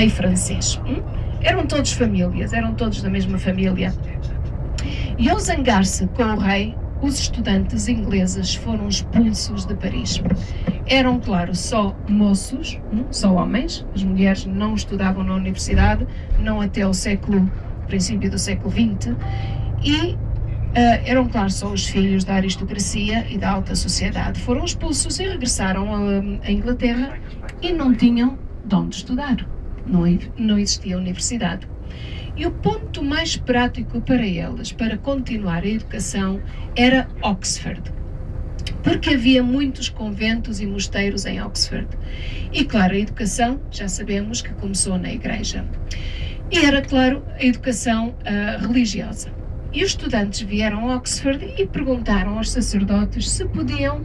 rei francês. Eram todos famílias, eram todos da mesma família. E ao zangar-se com o rei, os estudantes ingleses foram expulsos de Paris. Eram, claro, só moços, só homens. As mulheres não estudavam na universidade, não até o princípio do século XX. E eram, claro, só os filhos da aristocracia e da alta sociedade. Foram expulsos e regressaram à Inglaterra e não tinham de onde estudar. Não existia universidade. E o ponto mais prático para eles, para continuar a educação, era Oxford. Porque havia muitos conventos e mosteiros em Oxford. E, claro, a educação, já sabemos que começou na igreja. E era, claro, a educação religiosa. E os estudantes vieram a Oxford e perguntaram aos sacerdotes se podiam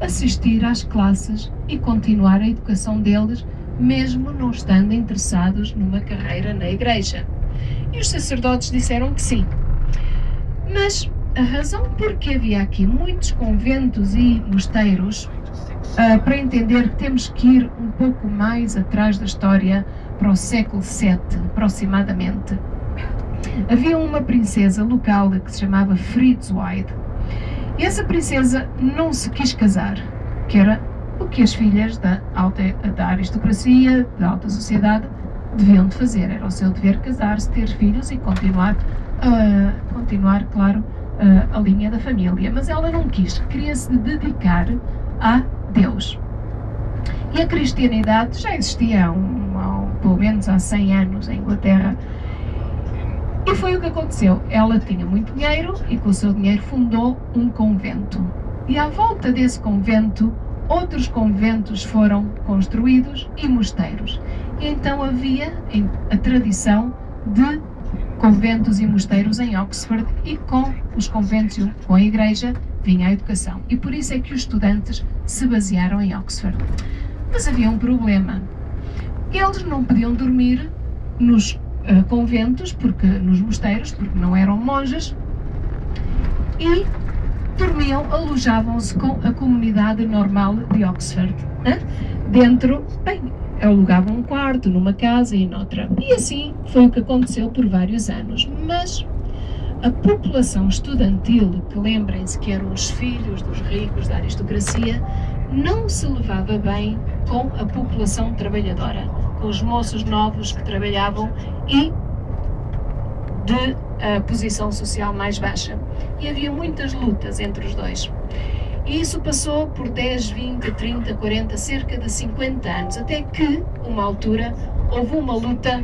assistir às classes e continuar a educação deles, mesmo não estando interessados numa carreira na igreja. E os sacerdotes disseram que sim. Mas a razão por que havia aqui muitos conventos e mosteiros, para entender que temos que ir um pouco mais atrás da história, para o século VII, aproximadamente. Havia uma princesa local que se chamava Fritzwide. E essa princesa não se quis casar, que era o que as filhas da aristocracia, da alta sociedade, deviam de fazer. Era o seu dever casar-se, ter filhos e continuar, claro, a linha da família. Mas ela não quis, queria-se dedicar a Deus. E a cristianidade já existia pelo menos há 100 anos em Inglaterra. E foi o que aconteceu. Ela tinha muito dinheiro e com o seu dinheiro fundou um convento. E à volta desse convento, outros conventos foram construídos e mosteiros. E então havia a tradição de conventos e mosteiros em Oxford, e com os conventos e com a igreja vinha a educação. E por isso é que os estudantes se basearam em Oxford. Mas havia um problema. Eles não podiam dormir nos conventos, nos mosteiros, porque não eram monges, e dormiam, alojavam-se com a comunidade normal de Oxford. Dentro, alugavam um quarto numa casa e noutra. E assim foi o que aconteceu por vários anos. Mas a população estudantil, que lembrem-se que eram os filhos dos ricos da aristocracia, não se levava bem com a população trabalhadora, com os moços novos que trabalhavam e de posição social mais baixa. E havia muitas lutas entre os dois. E isso passou por 10, 20, 30, 40, cerca de 50 anos, até que, uma altura, houve uma luta...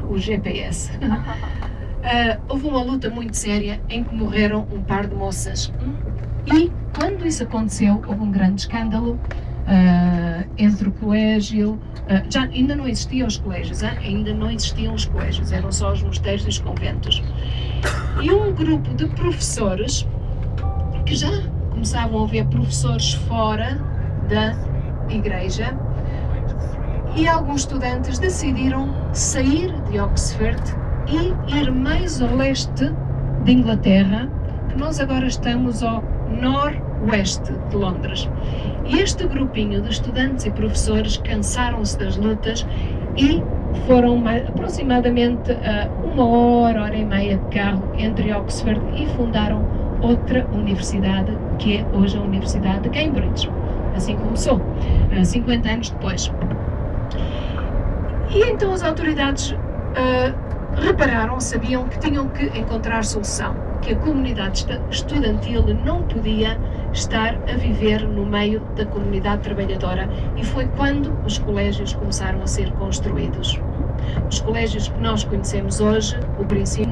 O GPS. Houve uma luta muito séria em que morreram um par de moças. E, quando isso aconteceu, houve um grande escândalo entre o colégio... ainda não existiam os colégios, ainda não existiam os colégios, eram só os mosteiros e os conventos. E um grupo de professores, que já começavam a ver professores fora da igreja, e alguns estudantes decidiram sair de Oxford e ir mais ao leste de Inglaterra, que nós agora estamos ao noroeste de Londres. E este grupinho de estudantes e professores cansaram-se das lutas e foram aproximadamente uma hora e meia de carro entre Oxford, e fundaram outra universidade, que é hoje a Universidade de Cambridge. Assim começou, 50 anos depois. E então as autoridades repararam, sabiam que tinham que encontrar solução, que a comunidade estudantil não podia estar a viver no meio da comunidade trabalhadora, e foi quando os colégios começaram a ser construídos. Os colégios que nós conhecemos hoje, o princípio